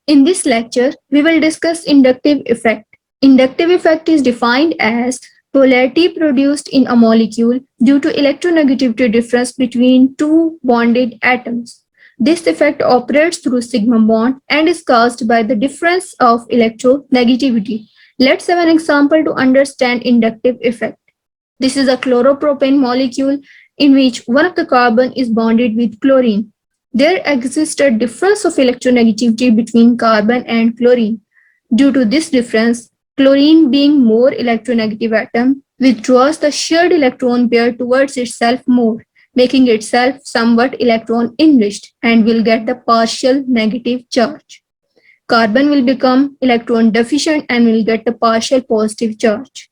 In this lecture, we will discuss inductive effect. Inductive effect is defined as polarity produced in a molecule due to electronegativity difference between two bonded atoms. This effect operates through sigma bond and is caused by the difference of electronegativity. Let's have an example to understand inductive effect. This is a chloropropane molecule in which one of the carbon is bonded with chlorine. There exists a difference of electronegativity between carbon and chlorine. Due to this difference, chlorine, being more electronegative atom, withdraws the shared electron pair towards itself more, making itself somewhat electron enriched and will get the partial negative charge. Carbon will become electron deficient and will get the partial positive charge.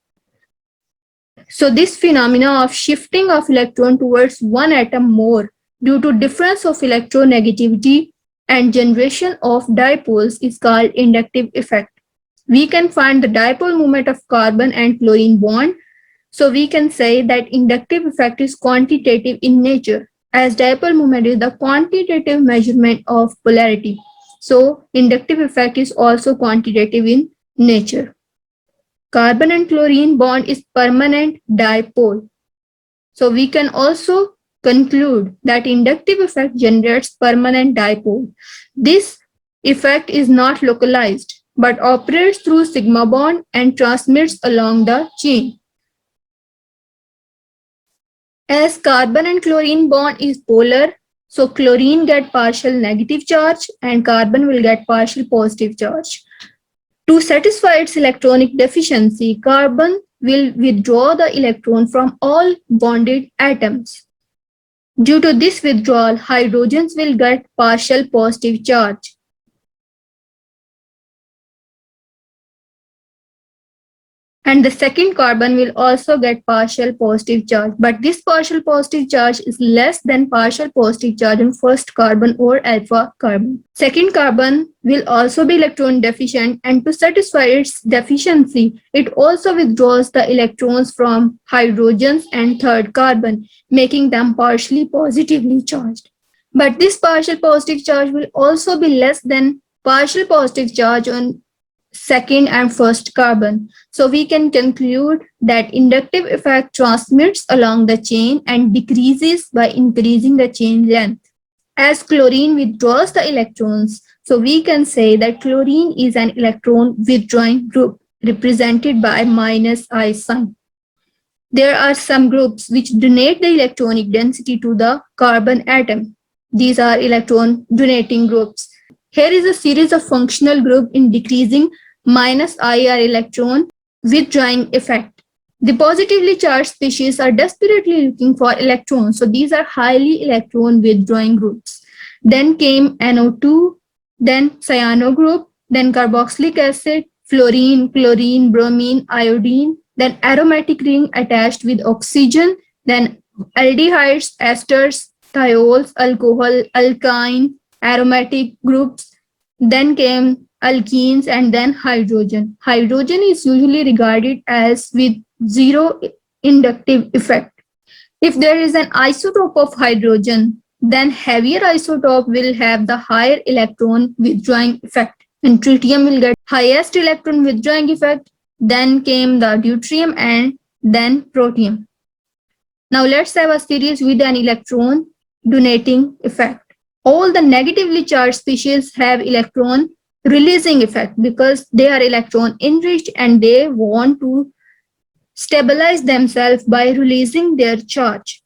So this phenomena of shifting of electron towards one atom more due to difference of electronegativity and generation of dipoles is called inductive effect. We can find the dipole moment of carbon and chlorine bond. So we can say that inductive effect is quantitative in nature, as dipole moment is the quantitative measurement of polarity. So inductive effect is also quantitative in nature. Carbon and chlorine bond is permanent dipole. So we can also conclude that inductive effect generates permanent dipole. This effect is not localized but operates through sigma bond and transmits along the chain. As carbon and chlorine bond is polar, so chlorine get partial negative charge and carbon will get partial positive charge. To satisfy its electronic deficiency, carbon will withdraw the electron from all bonded atoms. Due to this withdrawal, hydrogens will get partial positive charge. And the second carbon will also get partial positive charge, but this partial positive charge is less than partial positive charge on first carbon or alpha carbon. Second carbon will also be electron deficient, and to satisfy its deficiency, it also withdraws the electrons from hydrogens and third carbon, making them partially positively charged. But this partial positive charge will also be less than partial positive charge on second and first carbon. So we can conclude that inductive effect transmits along the chain and decreases by increasing the chain length. As chlorine withdraws the electrons, so we can say that chlorine is an electron withdrawing group represented by -I sign. There are some groups which donate the electronic density to the carbon atom. These are electron donating groups. Here is a series of functional groups in decreasing -IR electron withdrawing effect. The positively charged species are desperately looking for electrons, so these are highly electron withdrawing groups. Then came NO2, then cyano group, then carboxylic acid, fluorine, chlorine, bromine, iodine, then aromatic ring attached with oxygen, then aldehydes, esters, thiols, alcohol, alkyne, aromatic groups, then came alkenes, and then hydrogen. Hydrogen is usually regarded as with zero inductive effect. If there is an isotope of hydrogen, then heavier isotope will have the higher electron withdrawing effect, and tritium will get highest electron withdrawing effect. Then came the deuterium and then protium. Now let's have a series with an electron donating effect. All the negatively charged species have electron releasing effect because they are electron enriched and they want to stabilize themselves by releasing their charge.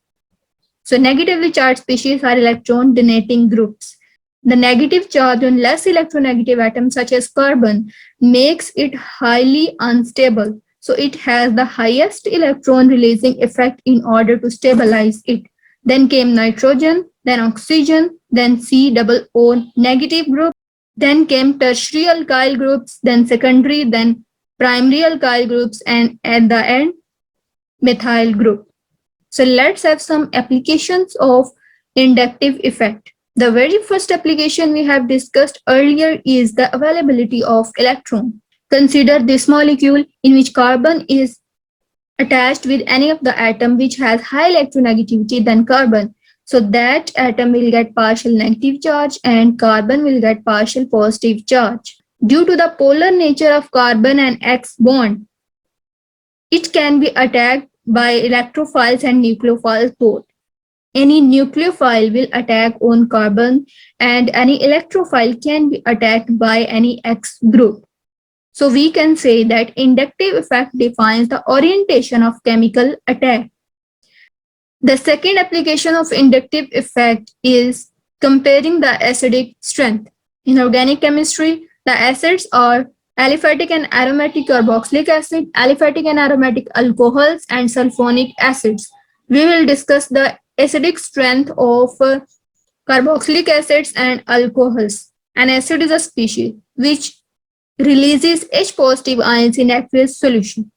So negatively charged species are electron donating groups. The negative charge on less electronegative atoms such as carbon makes it highly unstable. So it has the highest electron releasing effect in order to stabilize it. Then came nitrogen, then oxygen, then COO negative group. Then came tertiary alkyl groups, then secondary, then primary alkyl groups, and at the end, methyl group. So let's have some applications of inductive effect. The very first application we have discussed earlier is the availability of electron. Consider this molecule in which carbon is attached with any of the atom which has high electronegativity than carbon. So that atom will get partial negative charge and carbon will get partial positive charge. Due to the polar nature of carbon and X bond, it can be attacked by electrophiles and nucleophiles both. Any nucleophile will attack on carbon and any electrophile can be attacked by any X group. So we can say that inductive effect defines the orientation of chemical attack. The second application of inductive effect is comparing the acidic strength. In organic chemistry, the acids are aliphatic and aromatic carboxylic acid, aliphatic and aromatic alcohols, and sulfonic acids. We will discuss the acidic strength of carboxylic acids and alcohols. An acid is a species which releases H positive ions in aqueous solution.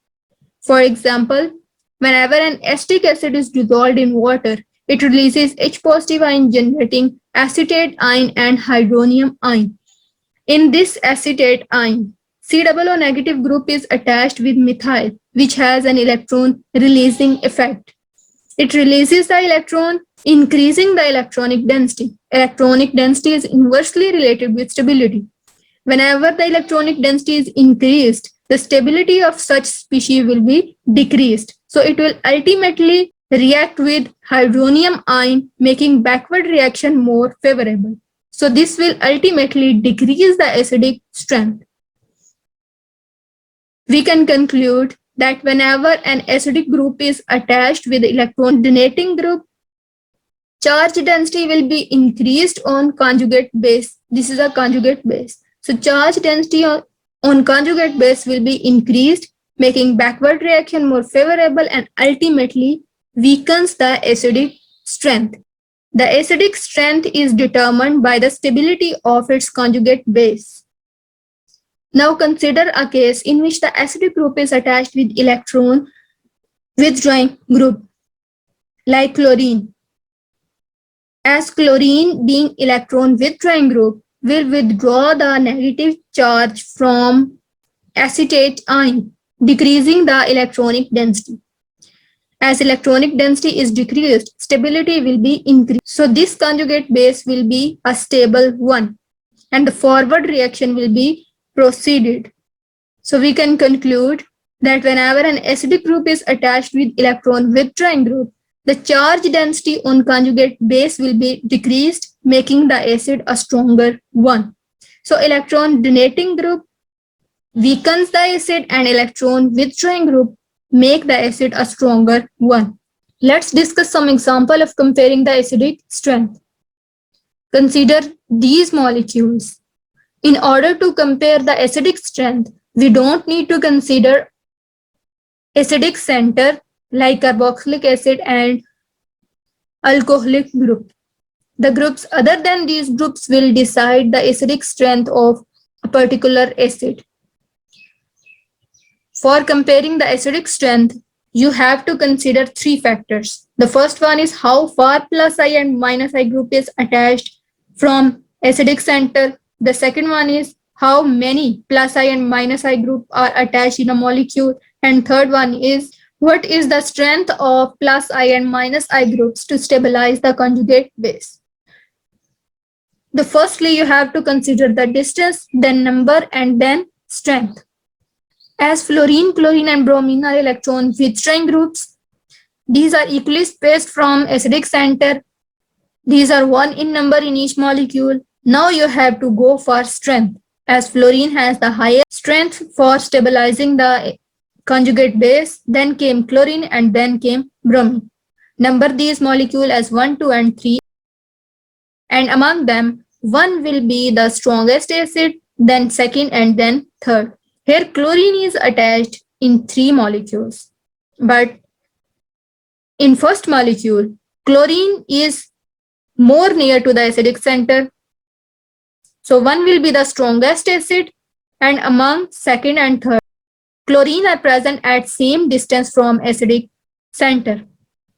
For example, whenever an acetic acid is dissolved in water, it releases H positive ion generating acetate ion and hydronium ion. In this acetate ion, COO negative group is attached with methyl, which has an electron releasing effect. It releases the electron, increasing the electronic density. Electronic density is inversely related with stability. Whenever the electronic density is increased, the stability of such species will be decreased. So it will ultimately react with hydronium ion, making backward reaction more favorable. So this will ultimately decrease the acidic strength. We can conclude that whenever an acidic group is attached with electron donating group, charge density will be increased on conjugate base. This is a conjugate base. So charge density on conjugate base will be increased, making backward reaction more favorable and ultimately weakens the acidic strength. The acidic strength is determined by the stability of its conjugate base. Now consider a case in which the acidic group is attached with electron withdrawing group, like chlorine. As chlorine being electron withdrawing group will withdraw the negative charge from acetate ion, decreasing the electronic density. As electronic density is decreased, stability will be increased. So this conjugate base will be a stable one and the forward reaction will be proceeded. So we can conclude that whenever an acidic group is attached with electron withdrawing group, the charge density on conjugate base will be decreased, making the acid a stronger one. So electron donating group weakens the acid and electron withdrawing group make the acid a stronger one. Let's discuss some example of comparing the acidic strength. Consider these molecules. In order to compare the acidic strength, we don't need to consider acidic center like carboxylic acid and alcoholic group. The groups other than these groups will decide the acidic strength of a particular acid. For comparing the acidic strength, you have to consider three factors. The first one is how far plus I and minus I group is attached from acidic center. The second one is how many plus I and minus I group are attached in a molecule. And third one is what is the strength of plus I and minus I groups to stabilize the conjugate base. Firstly, you have to consider the distance, then number, and then strength. As fluorine, chlorine, and bromine are electron withdrawing groups, these are equally spaced from acidic center. These are 1 in number in each molecule. Now you have to go for strength. As fluorine has the highest strength for stabilizing the conjugate base, then came chlorine and then came bromine. Number these molecules as 1, 2, and 3. And among them, 1 will be the strongest acid, then second, and then third. Here chlorine is attached in 3 molecules. But in first molecule, chlorine is more near to the acidic center. So 1 will be the strongest acid, and among second and third, chlorine are present at same distance from acidic center.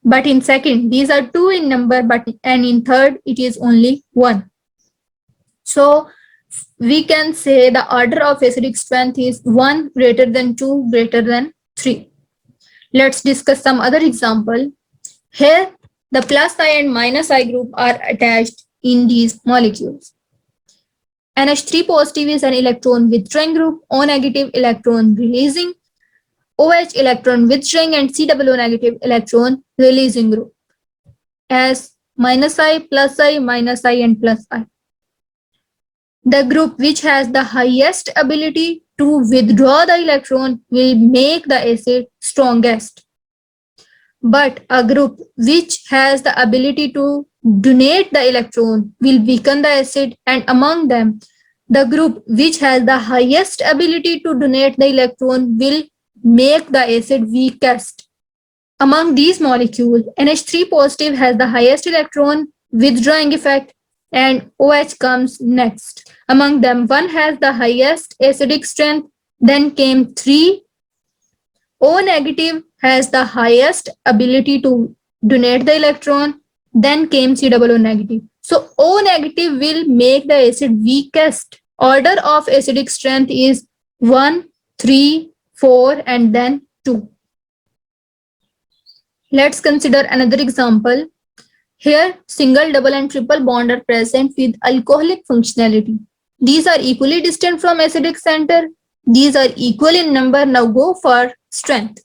But in second, these are 2 in number, and in third, it is only 1. So we can say the order of acidic strength is 1 greater than 2 greater than 3. Let's discuss some other example. Here, The plus I and minus I group are attached in these molecules. NH3 positive is an electron withdrawing group, O negative electron releasing, OH electron withdrawing, and COO negative electron releasing group as minus I, minus I, and plus I. The group which has the highest ability to withdraw the electron will make the acid strongest. But a group which has the ability to donate the electron will weaken the acid, and among them, the group which has the highest ability to donate the electron will make the acid weakest. Among these molecules, NH3 positive has the highest electron withdrawing effect and OH comes next. Among them, one has the highest acidic strength, then came 3. O negative has the highest ability to donate the electron, then came COO negative. So O negative will make the acid weakest. Order of acidic strength is 1, 3, 4, and then 2. Let's consider another example. Here, single, double, and triple bond are present with alcoholic functionality. These are equally distant from acidic center. These are equal in number. Now go for strength.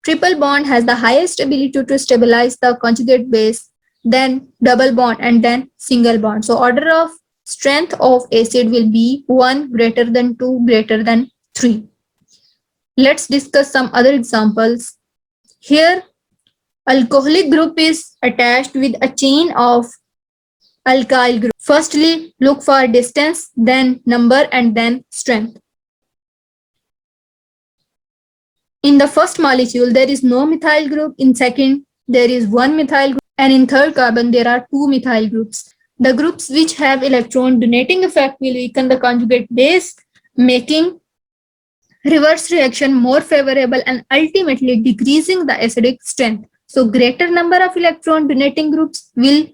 Triple bond has the highest ability to stabilize the conjugate base, then double bond, and then single bond. So order of strength of acid will be 1 greater than 2 greater than 3. Let's discuss some other examples. Here, alcoholic group is attached with a chain of alkyl group. Firstly, look for distance, then number, and then strength. In the first molecule, there is no methyl group. In second, there is one methyl group. And in third carbon, there are 2 methyl groups. The groups which have electron donating effect will weaken the conjugate base, making reverse reaction more favorable and ultimately decreasing the acidic strength. So greater number of electron donating groups will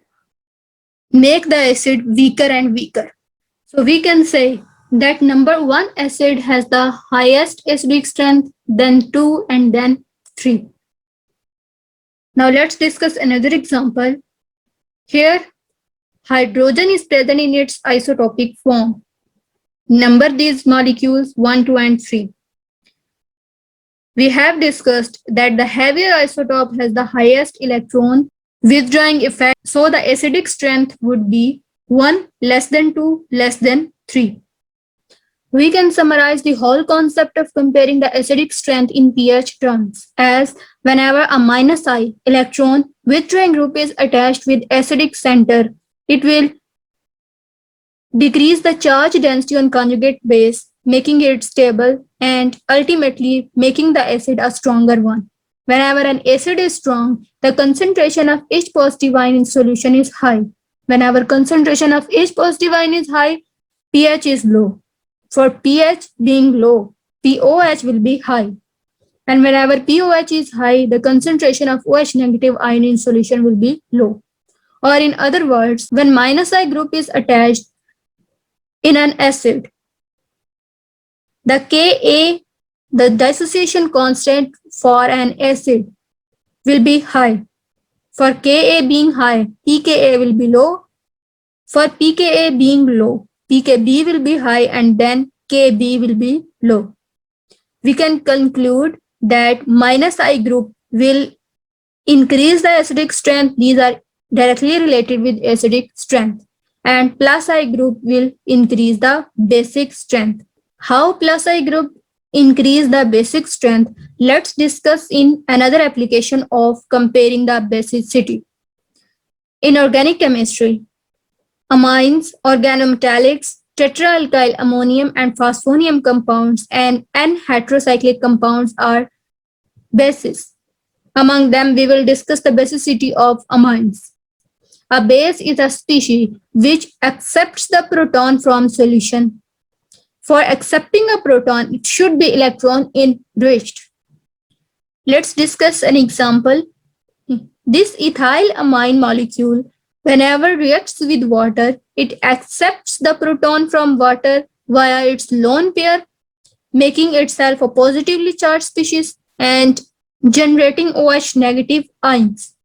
make the acid weaker and weaker. So we can say that number 1 acid has the highest acidic strength, then 2, and then 3. Now let's discuss another example. Here, hydrogen is present in its isotopic form. Number these molecules 1, 2, and 3. We have discussed that the heavier isotope has the highest electron withdrawing effect, so the acidic strength would be 1 less than 2 less than 3. We can summarize the whole concept of comparing the acidic strength in pH terms as whenever a minus I electron withdrawing group is attached with acidic center, it will decrease the charge density on conjugate base, making it stable and ultimately making the acid a stronger one. Whenever an acid is strong, the concentration of H positive ion in solution is high. Whenever concentration of H positive ion is high, pH is low. For pH being low, pOH will be high. And whenever pOH is high, the concentration of OH negative ion in solution will be low. Or in other words, when minus I group is attached in an acid, the Ka, the dissociation constant for an acid, will be high. For Ka being high, pKa will be low. For pKa being low, pKb will be high and then Kb will be low. We can conclude that minus I group will increase the acidic strength. These are directly related with acidic strength. And plus I group will increase the basic strength. How plus I group increase the basic strength? Let's discuss in another application of comparing the basicity. In organic chemistry, amines, organometallics, tetraalkyl ammonium and phosphonium compounds and N-heterocyclic compounds are bases. Among them, we will discuss the basicity of amines. A base is a species which accepts the proton from solution. For accepting a proton, it should be electron enriched. Let's discuss an example. This ethyl amine molecule, whenever reacts with water, it accepts the proton from water via its lone pair, making itself a positively charged species and generating OH negative ions.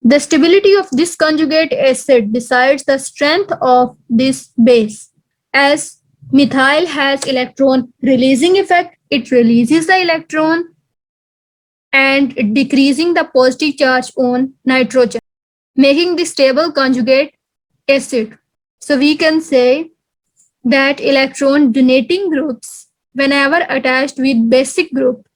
The stability of this conjugate acid decides the strength of this base. As methyl has electron releasing effect, it releases the electron and decreasing the positive charge on nitrogen, making the stable conjugate acid. So we can say that electron donating groups, whenever attached with basic group,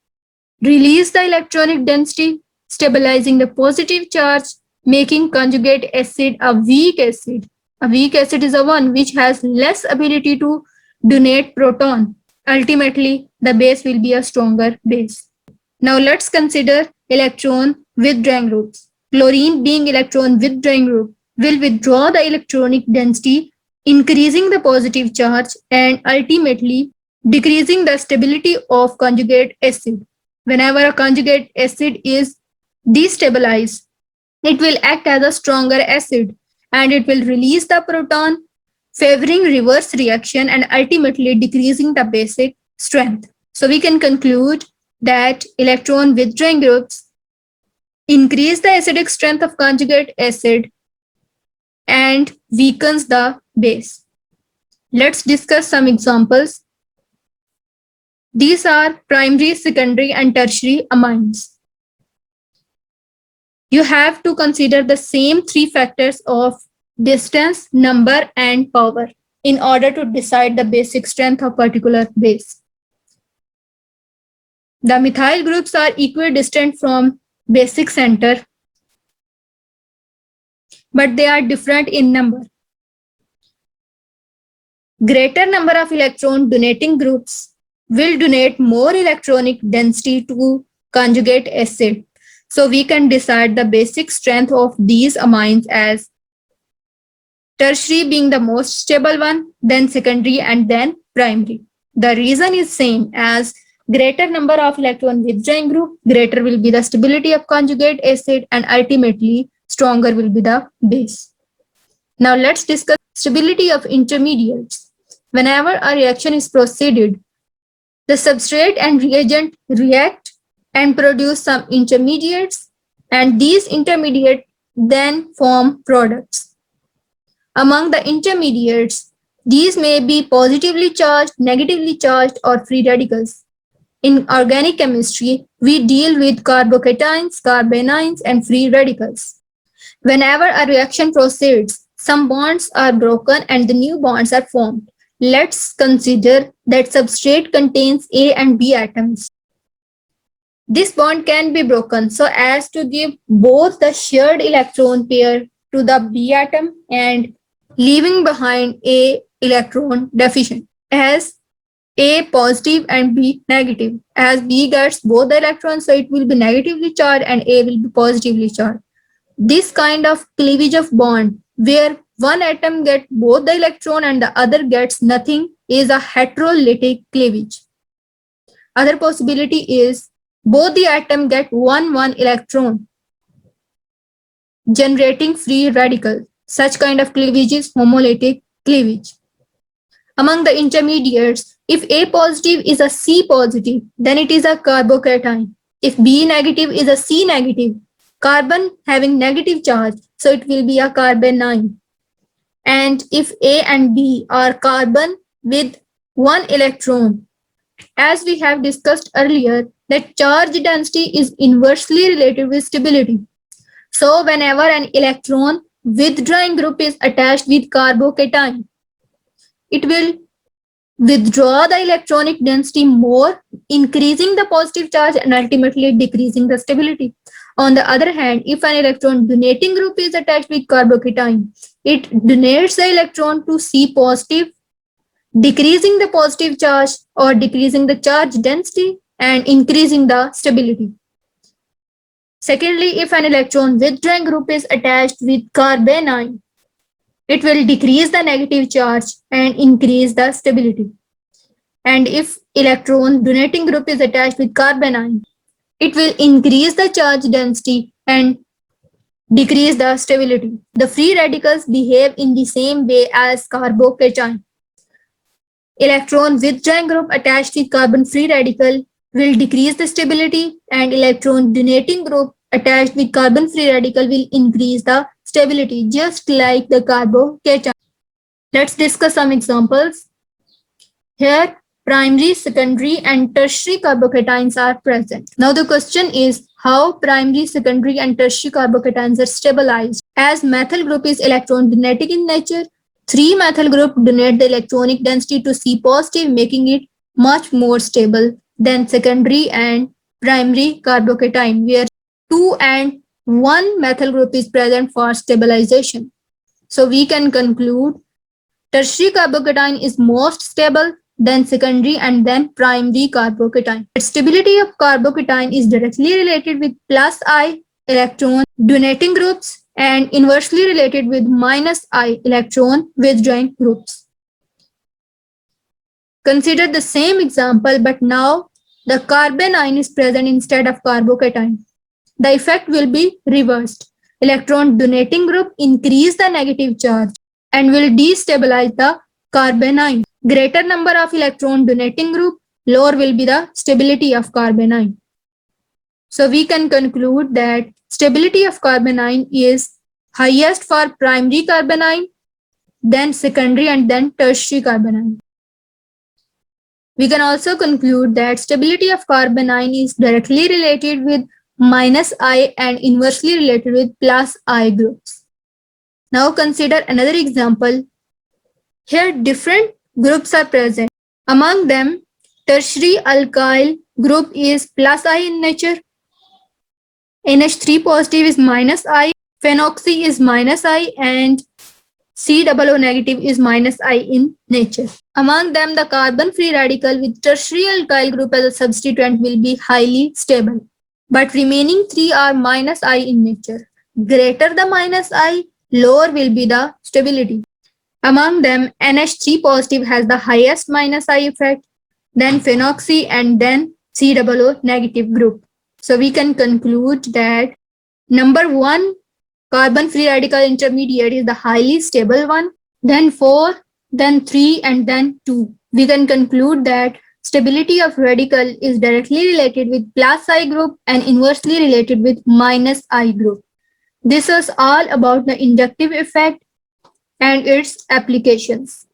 release the electronic density, stabilizing the positive charge, making conjugate acid a weak acid. A weak acid is a one which has less ability to donate proton. Ultimately, the base will be a stronger base. Now let's consider electron withdrawing groups. Chlorine, being electron withdrawing group, will withdraw the electronic density, increasing the positive charge and ultimately decreasing the stability of conjugate acid. Whenever a conjugate acid is destabilized, it will act as a stronger acid and it will release the proton, favoring reverse reaction and ultimately decreasing the basic strength. So we can conclude that electron withdrawing groups increase the acidic strength of conjugate acid and weakens the base. Let's discuss some examples. These are primary, secondary, and tertiary amines. You have to consider the same three factors of distance, number, and power in order to decide the basic strength of particular base. The methyl groups are equidistant from basic center, but they are different in number. Greater number of electron donating groups will donate more electronic density to conjugate acid. So we can decide the basic strength of these amines as tertiary being the most stable one, then secondary, and then primary. The reason is same as greater number of electron withdrawing group, greater will be the stability of conjugate acid, and ultimately stronger will be the base. Now let's discuss stability of intermediates. Whenever a reaction is proceeded, the substrate and reagent react and produce some intermediates, and these intermediates then form products. Among the intermediates, these may be positively charged, negatively charged, or free radicals. In organic chemistry, we deal with carbocations, carbanions, and free radicals. Whenever a reaction proceeds, some bonds are broken and the new bonds are formed. Let's consider that substrate contains A and B atoms. This bond can be broken so as to give both the shared electron pair to the B atom and leaving behind A electron deficient as A positive and B negative. As B gets both the electrons, so it will be negatively charged and A will be positively charged. This kind of cleavage of bond where one atom gets both the electron and the other gets nothing is a heterolytic cleavage. Other possibility is both the atom get one electron, generating free radical. Such kind of cleavage is homolytic cleavage. Among the intermediates, if A positive is a C positive, then it is a carbocation. If B negative is a C negative, carbon having negative charge, so it will be a carbanion. And if A and B are carbon with one electron, as we have discussed earlier, that charge density is inversely related with stability. So whenever an electron withdrawing group is attached with carbocation, it will withdraw the electronic density more, increasing the positive charge and ultimately decreasing the stability. On the other hand, if an electron donating group is attached with carbocation, it donates the electron to C positive, decreasing the positive charge or decreasing the charge density and increasing the stability. Secondly, if an electron withdrawing group is attached with carbanion, it will decrease the negative charge and increase the stability. And if electron donating group is attached with carbanion, it will increase the charge density and decrease the stability. The free radicals behave in the same way as carbocation. Electron withdrawing group attached with carbon free radical will decrease the stability and electron donating group attached with carbon free radical will increase the stability, just like the carbocation. Let's discuss some examples. Here, primary, secondary, and tertiary carbocations are present. Now the question is how primary, secondary, and tertiary carbocations are stabilized. As methyl group is electron donating in nature, 3-methyl group donate the electronic density to C positive, making it much more stable than secondary and primary carbocation, where 2 and 1 methyl group is present for stabilization. So we can conclude tertiary carbocation is most stable, then secondary, and then primary carbocation. The stability of carbocation is directly related with plus I electron donating groups and inversely related with minus I electron withdrawing groups. Consider the same example, but now the carbon ion is present instead of carbocation. The effect will be reversed. Electron donating group increase the negative charge and will destabilize the carbon ion. Greater number of electron donating group, lower will be the stability of carbon ion. So we can conclude that stability of carbon ion is highest for primary carbon ion, then secondary, and then tertiary carbon ion. We can also conclude that stability of carbon ion is directly related with minus I and inversely related with plus I groups. Now consider another example. Here different groups are present. Among them, tertiary alkyl group is plus I in nature, NH3 positive is minus I, phenoxy is minus I, and COO negative is minus I in nature. Among them, the carbon free radical with tertiary alkyl group as a substituent will be highly stable, but remaining 3 are minus I in nature. Greater the minus I, lower will be the stability. Among them, NH3 positive has the highest minus I effect, then phenoxy, and then COO negative group. So we can conclude that number 1 carbon free radical intermediate is the highly stable one, then 4, then 3, and then 2. We can conclude that stability of radical is directly related with plus I group and inversely related with minus I group. This was all about the inductive effect and its applications.